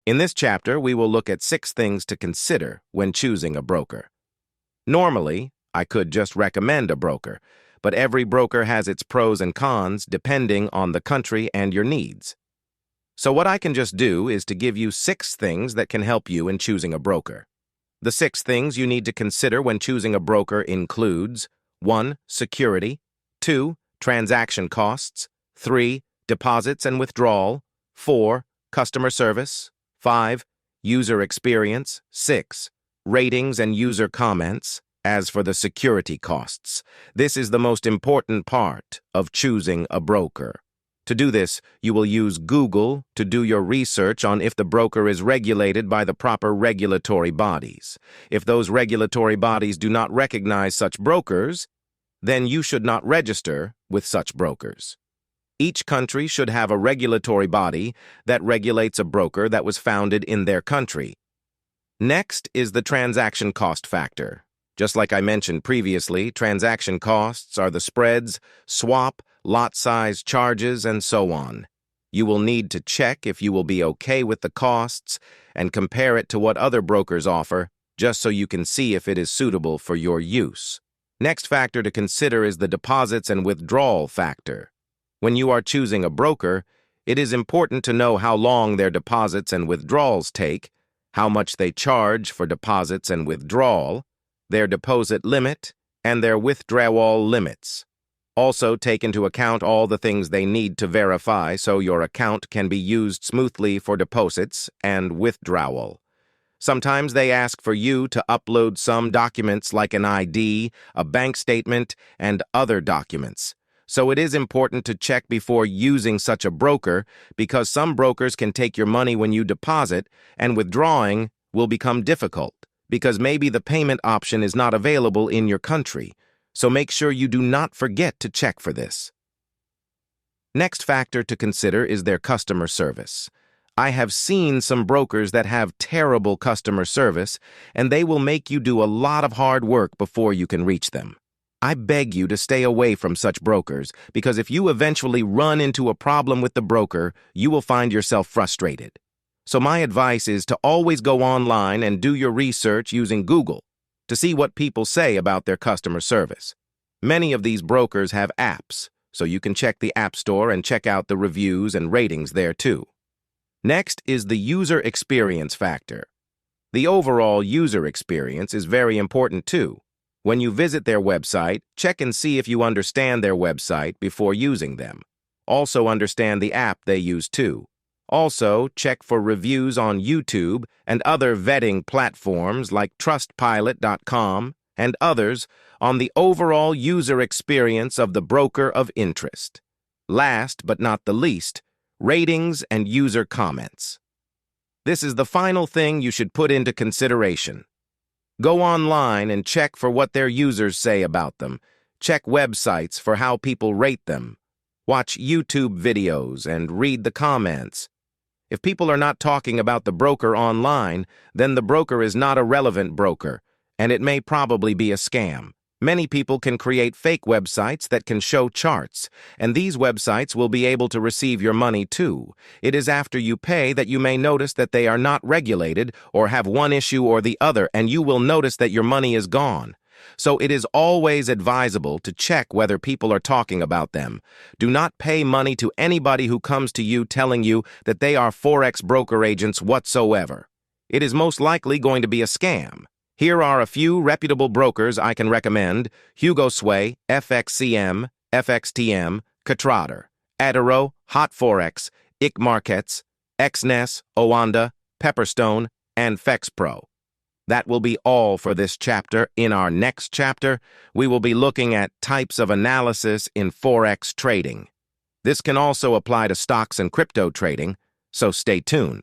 In this chapter, we will look at 6 things to consider when choosing a broker. Normally, I could just recommend a broker, but every broker has its pros and cons depending on the country and your needs. So what I can just do is to give you 6 things that can help you in choosing a broker. The 6 things you need to consider when choosing a broker includes 1. Security, 2. Transaction costs, 3. Deposits and withdrawal, 4. Customer service, 5. User experience, 6. Ratings and user comments. As for the security costs, this is the most important part of choosing a broker. To do this, you will use Google to do your research on if the broker is regulated by the proper regulatory bodies. If those regulatory bodies do not recognize such brokers, then you should not register with such brokers. Each country should have a regulatory body that regulates a broker that was founded in their country. Next is the transaction cost factor. Just like I mentioned previously, transaction costs are the spreads, swap, lot size charges, and so on. You will need to check if you will be okay with the costs and compare it to what other brokers offer, just so you can see if it is suitable for your use. Next factor to consider is the deposits and withdrawal factor. When you are choosing a broker, it is important to know how long their deposits and withdrawals take, how much they charge for deposits and withdrawal, their deposit limit, and their withdrawal limits. Also take into account all the things they need to verify so your account can be used smoothly for deposits and withdrawal. Sometimes they ask for you to upload some documents like an ID, a bank statement, and other documents. So it is important to check before using such a broker because some brokers can take your money when you deposit and withdrawing will become difficult because maybe the payment option is not available in your country. So make sure you do not forget to check for this. Next factor to consider is their customer service. I have seen some brokers that have terrible customer service and they will make you do a lot of hard work before you can reach them. I beg you to stay away from such brokers because if you eventually run into a problem with the broker, you will find yourself frustrated. So my advice is to always go online and do your research using Google to see what people say about their customer service. Many of these brokers have apps, so you can check the App Store and check out the reviews and ratings there too. Next is the user experience factor. The overall user experience is very important too. When you visit their website, check and see if you understand their website before using them. Also understand the app they use too. Also, check for reviews on YouTube and other vetting platforms like Trustpilot.com and others on the overall user experience of the broker of interest. Last but not the least, ratings and user comments. This is the final thing you should put into consideration. Go online and check for what their users say about them. Check websites for how people rate them. Watch YouTube videos and read the comments. If people are not talking about the broker online, then the broker is not a relevant broker, and it may probably be a scam. Many people can create fake websites that can show charts, and these websites will be able to receive your money too. It is after you pay that you may notice that they are not regulated or have one issue or the other, and you will notice that your money is gone. So it is always advisable to check whether people are talking about them. Do not pay money to anybody who comes to you telling you that they are forex broker agents whatsoever. It is most likely going to be a scam. Here are a few reputable brokers I can recommend: Hugo Sway, FXCM, FXTM, Catrader, Adaro, Hot Forex, IC Markets, XNES, Oanda, Pepperstone, and FexPro. That will be all for this chapter. In our next chapter, we will be looking at types of analysis in forex trading. This can also apply to stocks and crypto trading, so stay tuned.